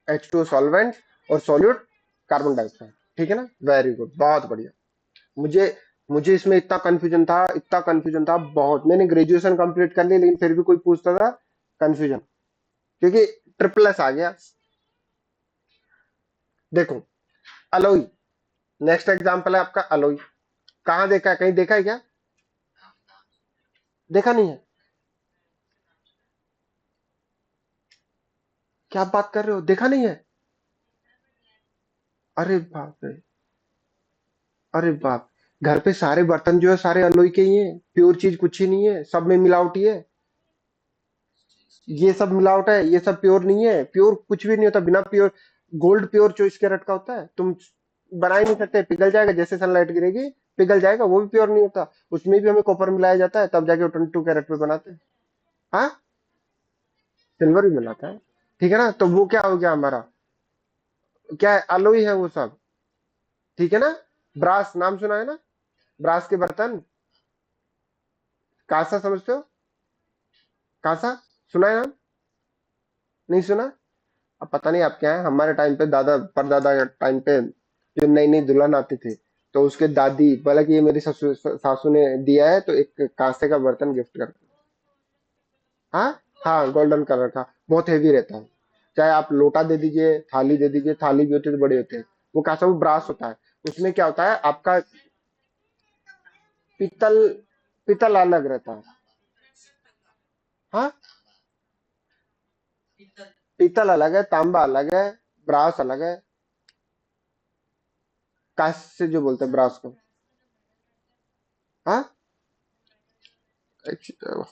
H2O सॉल्वेंट, और सॉल्यूट कार्बन डाइऑक्साइड। ठीक है ना, वेरी गुड, बहुत बढ़िया। मुझे मुझे इसमें इतना कंफ्यूजन था, इतना कंफ्यूजन था बहुत, मैंने ग्रेजुएशन कंप्लीट कर ली लेकिन फिर भी कोई पूछता था, कंफ्यूजन, क्योंकि ट्रिपल एस आ गया। देखो, अलोई, नेक्स्ट एग्जांपल है आपका अलोई। कहाँ देखा है, कहीं देखा है क्या, देखा नहीं है, क्या आप बात कर रहे हो, देखा नहीं है। अरे बाप रे, अरे बाप, घर पे सारे बर्तन जो है सारे अलोई के ही हैं, प्योर चीज कुछ ही नहीं है, सब में मिलावटी है। ये सब मिलावट है, ये सब प्योर नहीं है, प्योर कुछ भी नहीं होता बिना प्योर। गोल्ड प्योर चॉइस कैरेट का होता है, तुम बना ही नहीं सकते, पिघल जाएगा जैसे सनलाइट गिरेगी, पिघल जाएगा, वो भी प्योर नहीं होता। उसमें भी हमें कॉपर मिलाया जाता है, तब जाके वो 22 कैरेट पे बनाते हैं। हाँ, सिल्वर भी मिलाता है। ठीक है ना, तो वो क्या हो गया हमारा, क्या है, अलोई है वो सब। ठीक है ना। ब्रास नाम सुना है ना, ब्रास के बर्तन, कांसा समझते हो, कांसा, सुना है नाम, नहीं सुना। अब पता नहीं आप क्या है, हमारे टाइम पे दादा परदादा के टाइम पे जो नई नई दुल्हन आती थी, तो उसके दादी बोला कि ये मेरी सासू ने दिया है, तो एक कांसे का बर्तन गिफ्ट कर। हाँ, हाँ गोल्डन कलर का, बहुत हेवी रहता है। चाहे आप लोटा दे दीजिए, थाली दे दीजिए, थाली भी होती है तो बड़े होते हैं। वो कांसा, वो ब्रास होता है। उसमें क्या होता है आपका, पीतल, पीतल अलग रहता है। हाँ, पीतल अलग है, तांबा अलग है, ब्रास अलग है। कांच से जो बोलते हैं ब्रास को। हाँ,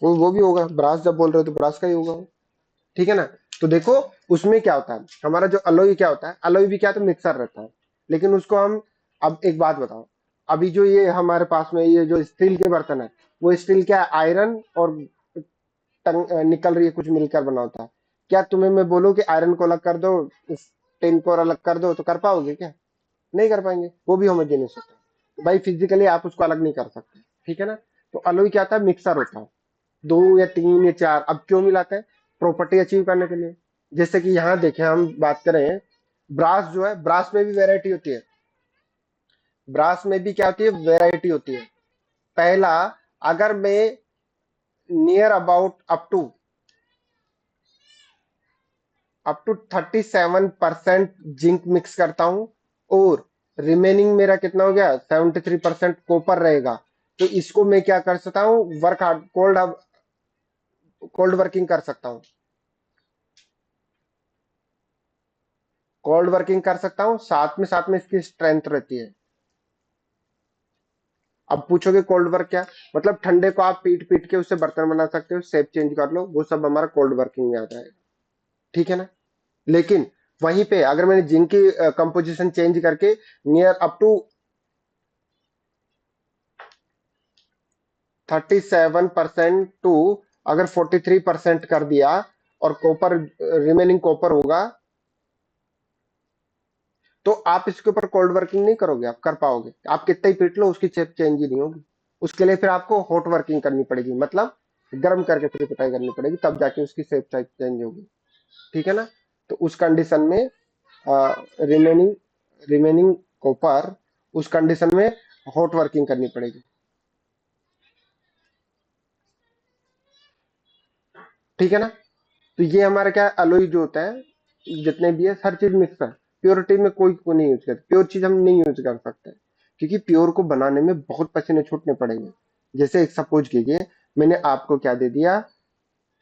वो भी होगा, ब्रास जब बोल रहे हो तो ब्रास का ही होगा वो। ठीक है ना। तो देखो, उसमें क्या होता है, हमारा जो अलोई क्या होता है, अलोई भी क्या, तो मिक्सर रहता है, लेकिन उसको हम, अब एक बात बताओ, अभी जो ये हमारे पास में ये जो स्टील के बर्तन है, वो स्टील क्या, आयरन और निकल रही है कुछ मिलकर बना होता है। क्या तुम्हें मैं बोलूं कि आयरन को अलग कर दो, टिन को अलग कर दो, तो कर पाओगे क्या, नहीं कर पाएंगे, वो भी होमोजेनियस होता है। तो भाई फिजिकली आप उसको अलग नहीं कर सकते। ठीक है ना। तो अलोई क्या होता है, मिक्सर होता है, दो या तीन या चार, अब क्यों मिलाते हैं, प्रॉपर्टी अचीव करने के लिए। जैसे कि यहाँ देखें, हम बात करें, ब्रास जो है, ब्रास में भी वैरायटी होती है, ब्रास में भी क्या होती है, वैरायटी होती है। पहला, अगर मैं near about up to 37% zinc mix करता हूं, और रिमेनिंग मेरा कितना हो गया, 73% कॉपर रहेगा, तो इसको मैं क्या कर सकता हूँ, वर्क हार्ड, कोल्ड वर्किंग कर सकता हूँ, कोल्ड वर्किंग कर सकता हूँ, साथ में इसकी स्ट्रेंथ रहती है। अब पूछोगे कोल्ड वर्क क्या, मतलब ठंडे को आप पीट पीट के उससे बर्तन बना सकते हो, शेप चेंज कर लो, वो सब हमारा कोल्ड वर्किंग में आता है। ठीक है ना। लेकिन वहीं पे अगर मैंने जिंक की कंपोजिशन चेंज करके नियर अप टू 37% टू, अगर 43% कर दिया, और कॉपर, रिमेनिंग कॉपर होगा, तो आप इसके ऊपर कोल्ड वर्किंग नहीं करोगे, आप कर पाओगे, आप कितना ही पीट लो उसकी शेप चेंज ही नहीं होगी। उसके लिए फिर आपको हॉट वर्किंग करनी पड़ेगी, मतलब गर्म करके फिर पिटाई करनी पड़ेगी, तब जाके उसकी शेप चेंज होगी। ठीक है ना। तो उस कंडीशन में रिमेनिंग रिमेनिंग कॉपर, उस कंडीशन में हॉट वर्किंग करनी पड़ेगी। ठीक है ना। तो ये हमारा क्या है, अलोई जो होता है, जितने भी है हर चीज मिक्स कर, प्योरिटी में कोई को नहीं यूज करते, प्योर चीज हम नहीं यूज कर सकते, क्योंकि प्योर को बनाने में बहुत पसीने छूटने पड़ेंगे। जैसे एक सपोज कीजिए, मैंने आपको क्या दे दिया,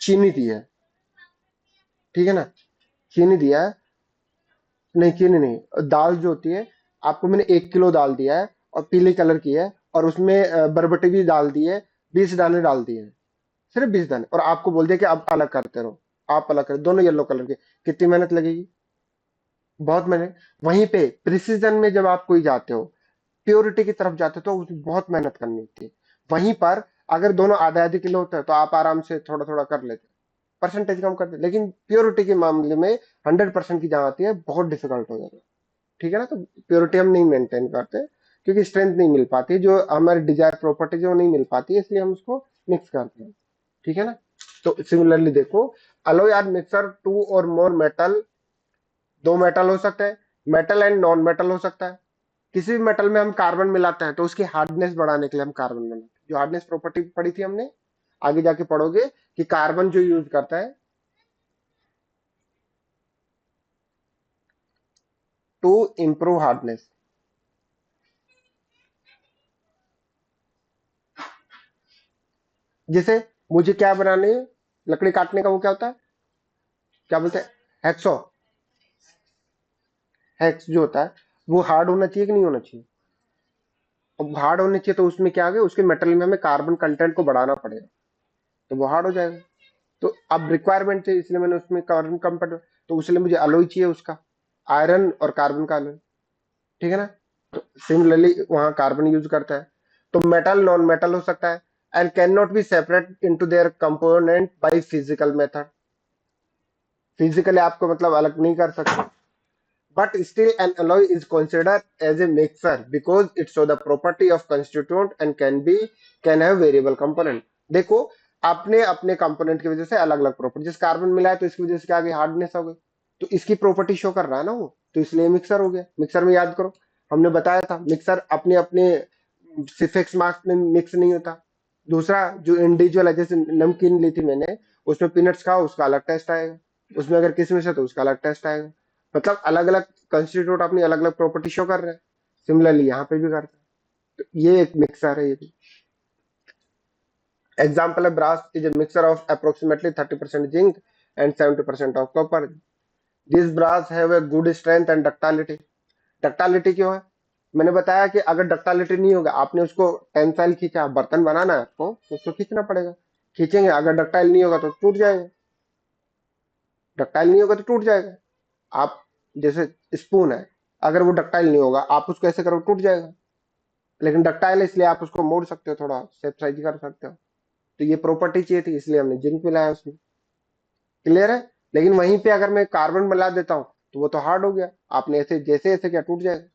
चीनी दी है, ठीक है ना, चीनी दिया है, नहीं चीनी नहीं, दाल जो होती है, आपको मैंने 1 किलो दाल दिया है और पीले कलर की है, और उसमें बरबटी भी डाल दी है, 20 दाने डाल दिए हैं, सिर्फ 20 दाने, और आपको बोल दिया कि अब अलग करते रहो, आप अलग कर दोनों येलो कलर के, कितनी मेहनत लगेगी, बहुत मेहनत। वहीं पे प्रिसीजन में जब आप कोई जाते हो, प्योरिटी की तरफ जाते हो, तो उसमें बहुत मेहनत करनी होती है। वहीं पर अगर दोनों आधा आधा किलो होता है तो आप आराम से थोड़ा थोड़ा कर लेते, परसेंटेज कम करते, लेकिन प्योरिटी के मामले में 100% की जहाँ आती है बहुत डिफिकल्ट हो जाता है, ठीक है ना। तो प्योरिटी हम नहीं मेंटेन करते, क्योंकि स्ट्रेंथ नहीं मिल पाती, जो हमारी डिजायर प्रॉपर्टी जो नहीं मिल पाती है, इसलिए हम उसको मिक्स करते हैं, ठीक है ना। तो सिमिलरली देखो, अलो यार मिक्सर टू और मोर मेटल, दो मेटल हो सकते हैं, मेटल एंड नॉन मेटल हो सकता है। किसी भी मेटल में हम कार्बन मिलाते हैं तो उसकी हार्डनेस बढ़ाने के लिए हम कार्बन मिलाते हैं, जो हार्डनेस प्रॉपर्टी पढ़ी थी हमने, आगे जाके पढ़ोगे कि कार्बन जो यूज करता है टू इंप्रूव हार्डनेस। जैसे मुझे क्या बनाने है, लकड़ी काटने का वो क्या होता है, क्या बोलते हैं, हैक्सॉ, हैक्स जो होता है, वो हार्ड होना चाहिए कि नहीं होना चाहिए, अब हार्ड होने चाहिए, तो उसमें क्या है, उसके मेटल में हमें कार्बन कंटेंट को बढ़ाना पड़ेगा, तो वो हार्ड हो जाएगा। तो अब रिक्वायरमेंट थी, इसलिए मैंने उसमें कार्बन कंपाउंड, तो इसलिए मुझे अलॉय चाहिए उसका, आयरन और कार्बन का अलॉय, ठीक है ना। तो सिमिलरली वहां कार्बन यूज करता है। तो मेटल नॉन मेटल हो सकता है, and can not be separate into their component by physical method, physically आपको मतलब अलग नहीं कर सकते, but still an alloy is considered as a mixer because it show the property of constituent and can have variable component। देखो, आपने अपने component की वजह से अलग अलग प्रॉपर्टी, जैसे कार्बन मिला है तो इसकी वजह से क्या आगे हार्डनेस हो गई, तो इसकी प्रॉपर्टी शो कर रहा है ना वो, तो इसलिए मिक्सर हो गया। मिक्सर में याद करो, हमने बताया था मिक्सर अपने अपने सिफिक्स मार्क्स में मिक्स नहीं होता। दूसरा जो इंडिविजुअल है, जैसे नमकीन ली थी मैंने, उसमें पीनट्स खाओ उसका अलग टेस्ट आएगा, उसमें अगर किसमिस है तो उसका अलग टेस्ट आएगा, मतलब अलग अलग कंस्टिट्यूट अपनी अलग अलग प्रॉपर्टी शो कर रहे हैं। सिमिलरली यहाँ पे भी करते हैं, तो ये एक मिक्सर है ये भी। एग्जाम्पल है, brass is a mixture of approximately 30% zinc and 70% of copper. This brass have a good strength and ductility. Ductility क्यों है, मैंने बताया कि अगर डक्टालिटी नहीं होगा, आपने उसको टेंसाइल खींचा, बर्तन बनाना है आपको तो उसको खींचना पड़ेगा, खींचेंगे, अगर डक्टाइल नहीं होगा तो टूट जाएगा, डक्टाइल नहीं होगा तो टूट जाएगा। आप जैसे स्पून है, अगर वो डक्टाइल नहीं होगा, आप उसको ऐसे करो टूट जाएगा, लेकिन डक्टाइल है इसलिए आप उसको मोड़ सकते हो, थोड़ा शेप साइज कर सकते हो। तो ये प्रॉपर्टी चाहिए थी, इसलिए हमने जिंक मिलाया उसमें, क्लियर है। लेकिन वहीं पे अगर मैं कार्बन मिला देता हूँ तो वो तो हार्ड हो गया, आपने ऐसे जैसे ऐसे क्या टूट जाएगा,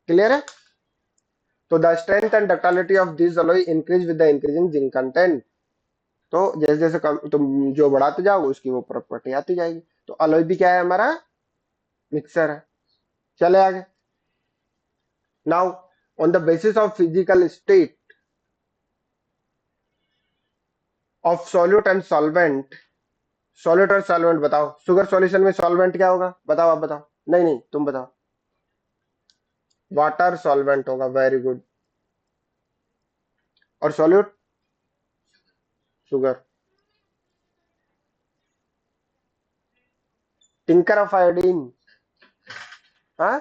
क्लियर है। तो the strength and ductility of this alloy increase with the increasing zinc content. तो जैसे जैसे तुम जो बढ़ाते जाओ उसकी वो प्रॉपर्टी आती जाएगी। तो अलॉय भी क्या है हमारा, मिक्सर है। चले आगे। Now on the basis of physical state of solute and solvent, solute और सॉल्वेंट बताओ, शुगर सॉल्यूशन में सॉल्वेंट क्या होगा, बताओ आप बताओ, नहीं नहीं तुम बताओ, वाटर सॉल्वेंट होगा, वेरी गुड। और solute, sugar. Tincture of iodine, हाँ,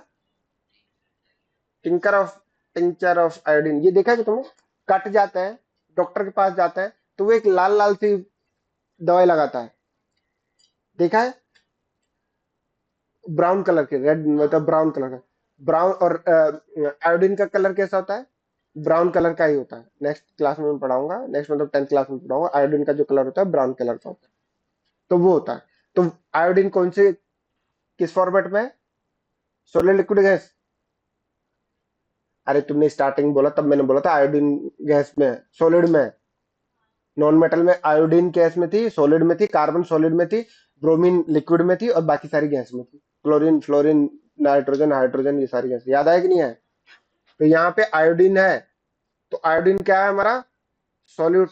tincture of tincture of iodine, ये देखा है कि तुमने, कट जाता है, डॉक्टर के पास जाता है तो वो एक लाल लाल सी दवाई लगाता है, देखा है, ब्राउन कलर के, रेड मतलब ब्राउन कलर का, ब्राउन। और आयोडीन का कलर कैसा होता है, ब्राउन कलर का ही होता है, नेक्स्ट क्लास में मैं पढ़ाऊंगा, नेक्स्ट मतलब 10th क्लास में पढ़ाऊंगा, आयोडीन का जो कलर होता है ब्राउन कलर का होता है, तो वो होता है। तो आयोडीन कौन से, किस फॉर्मेट में, सोलिड लिक्विड गैस, अरे तुमने स्टार्टिंग बोला तब मैंने बोला था आयोडीन गैस में, सॉलिड में, नॉन मेटल में आयोडीन गैस में थी, सॉलिड में थी, कार्बन सॉलिड में थी, ब्रोमीन लिक्विड में थी, और बाकी सारी गैस में थी, क्लोरीन फ्लोरीन नाइट्रोजन हाइड्रोजन, ये सारी गैस, याद आया कि नहीं है। तो यहाँ पे आयोडीन है, तो आयोडीन क्या है हमारा, सॉल्यूट,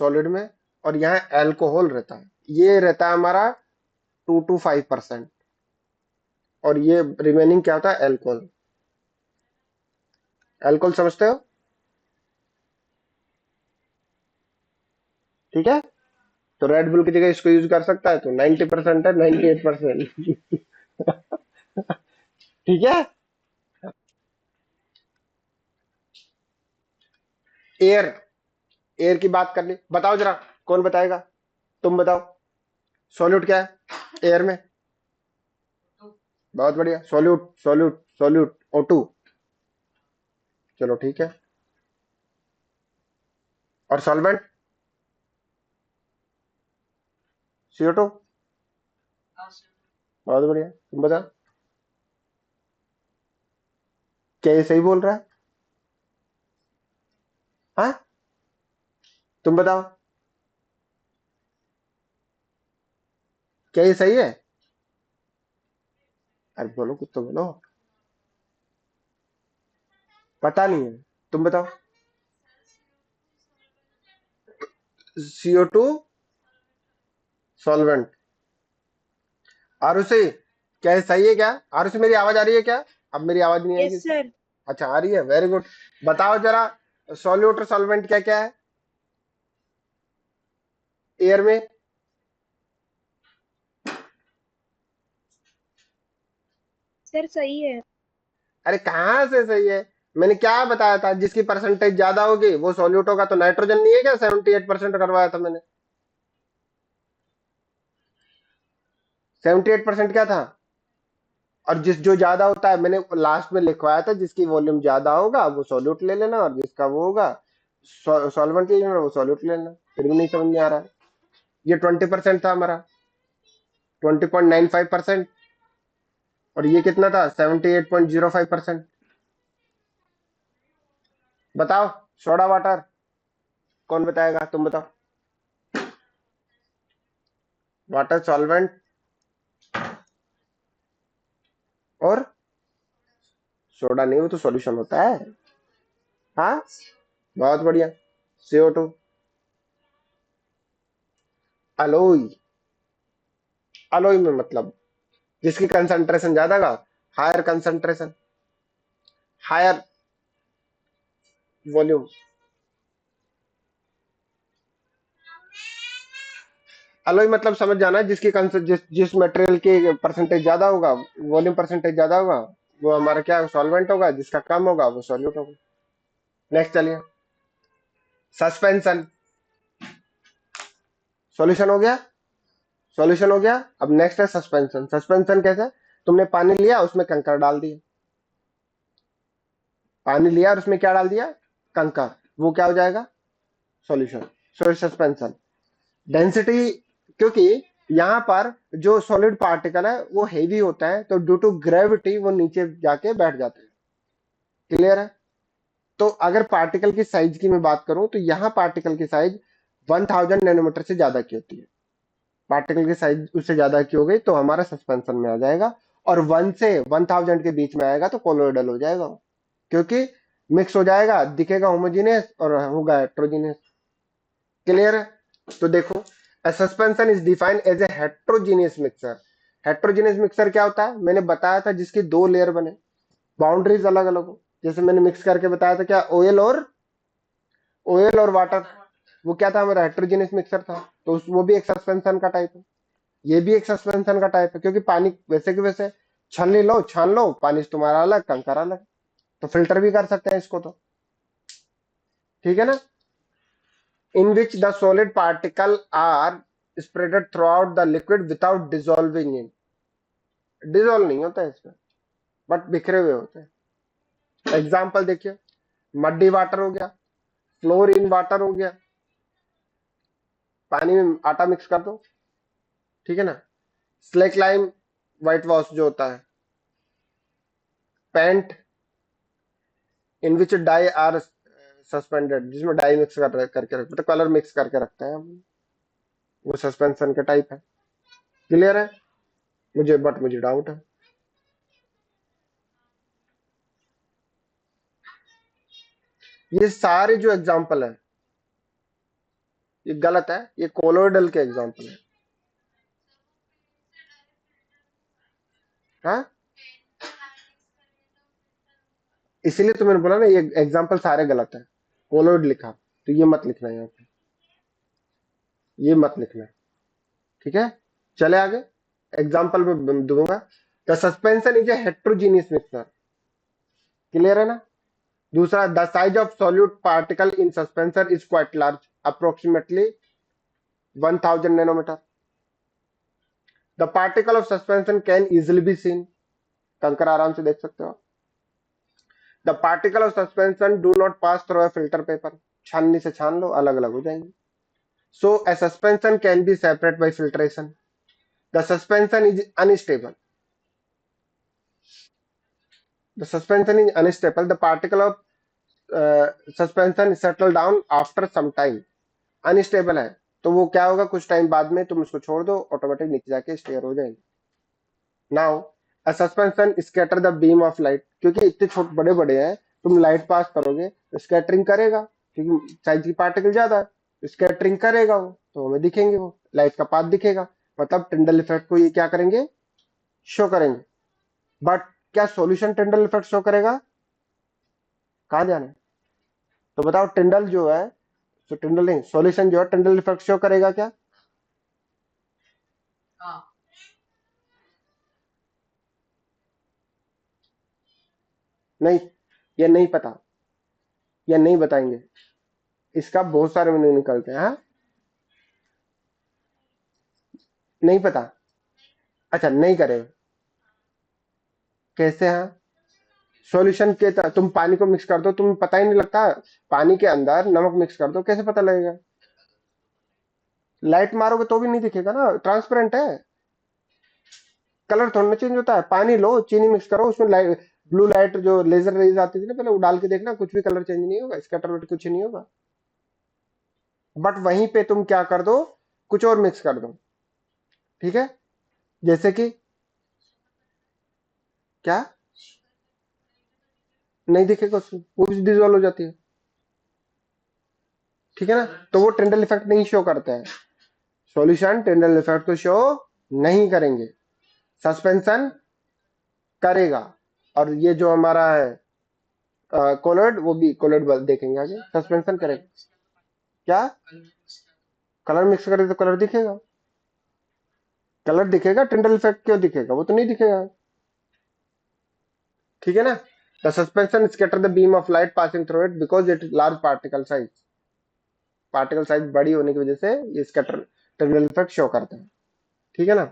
सॉलिड में, और यहाँ एल्कोहल रहता है, ये रहता है हमारा 2 to 5%, और ये रिमेनिंग क्या होता है, एल्कोहल। एल्कोहल समझते हो? ठीक है, तो रेड बुल की जगह इसको यूज कर सकता है, तो 90% है, 98%। ठीक है। एयर, एयर की बात कर ली, बताओ जरा, कौन बताएगा? तुम बताओ, सॉल्यूट क्या है एयर में? बहुत बढ़िया, सॉल्यूट सॉल्यूट सॉल्यूट, O2। चलो ठीक है, और सॉल्वेंट? CO2। बहुत बढ़िया, तुम बताओ, क्या ये सही बोल रहा है? हाँ, तुम बताओ, क्या ये सही है? अरे बोलो, कुछ तो बोलो। पता नहीं है, तुम बताओ। CO2 solvent. आरुषि, क्या ये सही है क्या? आरुषि, मेरी आवाज आ रही है क्या? अब मेरी आवाज नहीं आएगी यस इसमें? सर। अच्छा, आ रही है, वेरी गुड। बताओ जरा, सॉल्यूट और सॉल्वेंट क्या क्या है एयर में? सर सही है। अरे कहाँ से सही है? मैंने क्या बताया था, जिसकी परसेंटेज ज्यादा होगी वो सॉल्यूट होगा, तो नाइट्रोजन नहीं है क्या? 78% करवाया था मैंने। 78% क्या था? और जिस जो ज्यादा होता है, मैंने लास्ट में लिखवाया था, जिसकी वॉल्यूम ज्यादा होगा वो सॉल्यूट ले लेना, और जिसका वो होगा सॉल्वेंट ले लेना, वो सॉल्यूट ले लेना। फिर भी नहीं समझ में आ रहा है? ये 20% था हमारा, 20.95%, और ये कितना था, 78.05%। बताओ, सोडा वाटर, कौन बताएगा? तुम बताओ। वाटर सॉल्वेंट और सोडा नहीं, वो तो सॉल्यूशन होता है। हाँ, बहुत बढ़िया। CO2 अलोई, अलोई में मतलब जिसकी कंसंट्रेशन ज्यादा का, higher concentration, higher volume. Alloy मतलब समझ जाना, जिस मटेरियल की परसेंटेज ज्यादा होगा, वॉल्यूम परसेंटेज ज्यादा होगा, वो हमारा क्या सॉल्वेंट होगा, जिसका कम होगा वो सॉल्यूट होगा। नेक्स्ट चलिए, सस्पेंशन। सॉल्यूशन हो गया, सॉल्यूशन हो गया। अब नेक्स्ट है सस्पेंशन। सस्पेंशन कैसे? तुमने पानी लिया, उसमें कंकर डाल दिया, पानी लिया और उसमें क्या डाल दिया, कंकर, वो क्या हो जाएगा, सॉल्यूशन। सो सस्पेंशन। डेंसिटी, क्योंकि यहाँ पर जो सॉलिड पार्टिकल है वो हेवी होता है, तो ड्यू टू ग्रेविटी वो नीचे जाके बैठ जाते हैं। क्लियर है? तो अगर पार्टिकल की साइज की मैं बात करूं, तो यहाँ पार्टिकल की साइज 1000 नैनोमीटर से ज्यादा की होती है। पार्टिकल की साइज उससे ज्यादा की हो गई तो हमारा सस्पेंशन में आ जाएगा, और 1 से 1000 के बीच में आएगा तो कोलोइडल हो जाएगा, क्योंकि मिक्स हो जाएगा, दिखेगा होमोजीनियस और होगा हेट्रोजीनियस। क्लियर है? तो देखो, a suspension is defined as a heterogeneous mixture। heterogeneous mixture क्या होता है? मैंने बताया था, जिसकी दो लेयर बने, बाउंड्रीज अलग अलग हो। जैसे मैंने मिक्स करके बताया था, क्या ऑयल और वाटर, वो क्या था हमारा, हेट्रोजीनियस मिक्सर था। तो वो भी एक सस्पेंशन का टाइप है, ये भी एक सस्पेंशन का टाइप है, क्योंकि पानी वैसे के वैसे छलनी लो, छान लो, पानी से तुम्हारा अलग, कंकर अलग, तो फिल्टर भी कर सकते हैं इसको तो। ठीक है ना? in which the solid particle are spread throughout the liquid without dissolving in। Dissolve नहीं होता है इसमें, बट बिखरे हुए होते हैं। एग्जाम्पल देखिए, मड्डी वाटर हो गया, फ्लोर इन वाटर हो गया, पानी में आटा मिक्स कर दो, ठीक है ना। स्लेक लाइम व्हाइट वॉश जो होता है, paint in which dye are suspended, जिसमें डाई मिक्स करके रखते, तो कलर मिक्स करके रखते हैं हम, वो सस्पेंशन का टाइप है। क्लियर है? मुझे डाउट है। ये सारे जो एग्जाम्पल है, ये गलत है, ये कोलोइडल के एग्जाम्पल है। हाँ, इसीलिए तो मैंने बोला ना, ये एग्जाम्पल सारे गलत है। कोलोइड लिखा तो ये मत लिखना यहाँ पे, ये मत लिखना। ठीक है, चले आगे। एग्जाम्पल में दूंगा। The suspension is a heterogeneous mixture. Clear है ना? दूसरा, the size of solute particle in suspenser is quite large, approximately 1000 nanometer. The particle of suspension can easily be seen, कंकर आराम से देख सकते हो। The particle of suspension do not pass through a filter paper, छाननी से छान लो अलग अलग हो जाएंगे। सो a suspension can be separate by filtration. The suspension is unstable. The suspension is unstable. The particle of suspension settle down after some time. Unstable है तो वो क्या होगा, कुछ टाइम बाद में तुम उसको छोड़ दो, ऑटोमेटिक नीचे जाके स्टेयर हो जाएंगे। Now a suspension scatter the beam of light, क्योंकि इतने छोटे बड़े बड़े हैं, तुम लाइट पास करोगे तो स्कैटरिंग करेगा, क्योंकि साइज की पार्टिकल ज्यादा है, स्कैटरिंग करेगा वो, तो हमें दिखेंगे, वो लाइट का पाथ दिखेगा। मतलब टिंडल इफेक्ट को ये क्या करेंगे, शो करेंगे। बट क्या सॉल्यूशन टिंडल इफेक्ट शो करेगा? कहाँ जाना है? तो बताओ, टिंडल जो है, तो टिंडल नहीं, सॉल्यूशन जो है टिंडल इफेक्ट शो करेगा क्या? नहीं, ये नहीं पता, या नहीं बताएंगे, इसका बहुत सारे मेनू निकलते हैं। हाँ, नहीं पता, अच्छा नहीं करेगा, कैसे? हाँ, सॉल्यूशन के तुम पानी को मिक्स कर दो, तुम्हें पता ही नहीं लगता, पानी के अंदर नमक मिक्स कर दो, कैसे पता लगेगा? लाइट मारोगे तो भी नहीं दिखेगा ना, ट्रांसपेरेंट है, कलर थोड़ा ना चेंज होता है। पानी लो, चीनी मिक्स करो, उसमें लाइट, ब्लू लाइट जो लेजर रेज आती थी ना पहले, वो डाल के देखना, कुछ भी कलर चेंज नहीं होगा, स्कैटर वेट कुछ नहीं होगा। बट वहीं पे तुम क्या कर दो, कुछ और मिक्स कर दो। ठीक है, जैसे कि क्या? नहीं दिखेगा उसमें, वो भी डिजोल्व हो जाती है। ठीक है ना, तो वो टिंडल इफेक्ट नहीं शो करता है। सॉल्यूशन टिंडल इफेक्ट को शो नहीं करेंगे, सस्पेंशन करेगा। और ये जो हमारा है कोलर्ड, वो भी कोलर्ड देखेंगे आगे, सस्पेंशन करेगा। क्या? कलर मिक्स करें तो कलर दिखेगा, कलर दिखेगा, टिंडल इफेक्ट क्यों दिखेगा? वो तो नहीं दिखेगा। ठीक है ना, the suspension scatter the beam of light passing through it because it large particle size, particle size बड़ी होने की वजह से ये स्कैटर टिंडल इफेक्ट शो करता है। ठीक है ना,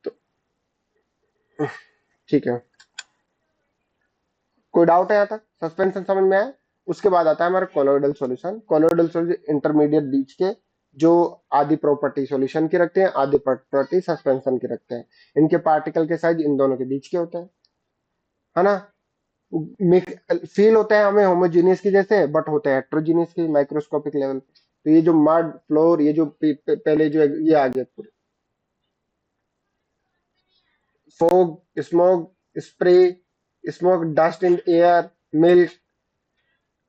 तो ठीक है, कोई डाउट है यहाँ तक? सस्पेंशन समझ में आया? उसके बाद आता है हमारा colloidal solution. Colloidal solution intermediate बीच के, जो आधी प्रॉपर्टी सॉल्यूशन की रखते हैं, आधी प्रॉपर्टी सस्पेंशन की रखते हैं। इनके पार्टिकल के साइज इन दोनों के बीच के होते हैं, है ना? फील होते हैं हमें होमोजीनियस की जैसे, बट होते हैं हेट्रोजीनियस की माइक्रोस्कोपिक लेवल पे। तो ये जो मड फ्लोर, ये जो पहले जो ये आ गया, fog, smoke, spray, smoke, dust in air, milk,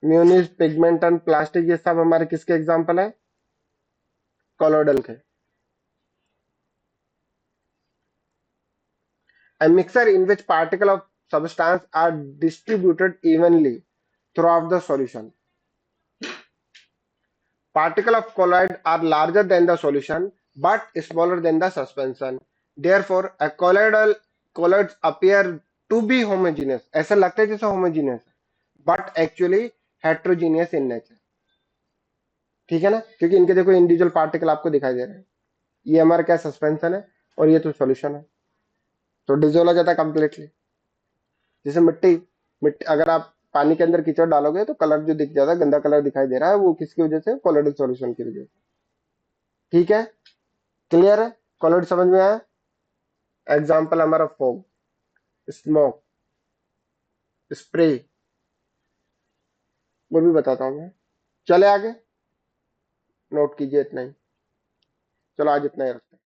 म्यूनिस, पिगमेंटन, प्लास्टिक, ये सब हमारे किसके एग्जाम्पल है? कोलोइडल के। A mixture in which particles of substance are distributed evenly throughout the solution. Particles of colloid are larger than the solution but smaller than the suspension. Therefore, a colloids appear to be homogeneous. ऐसा लगता है जैसे homogeneous है, but actually heterogeneous in nature. ठीक है ना, क्योंकि इनके देखो इंडिविजुअल पार्टिकल आपको दिखाई दे रहे हैं। ये हमारा क्या सस्पेंशन है, और ये तो सॉल्यूशन है, तो डिजोल्व हो जाता है कंप्लीटली। जैसे मिट्टी, मिट्टी अगर आप पानी के अंदर कीचड़ डालोगे तो कलर जो दिख जाता है, गंदा कलर दिखाई दे रहा है, वो किसकी वजह से? कोलोइडल सॉल्यूशन की वजह से। ठीक है, क्लियर है? कोलोइड समझ में आया? एग्जाम्पल हमारा फोग, स्मोक, स्प्रे, वो भी बताता हूँ मैं। चले आगे, नोट कीजिए इतना ही। चलो आज इतना ही रखते हैं।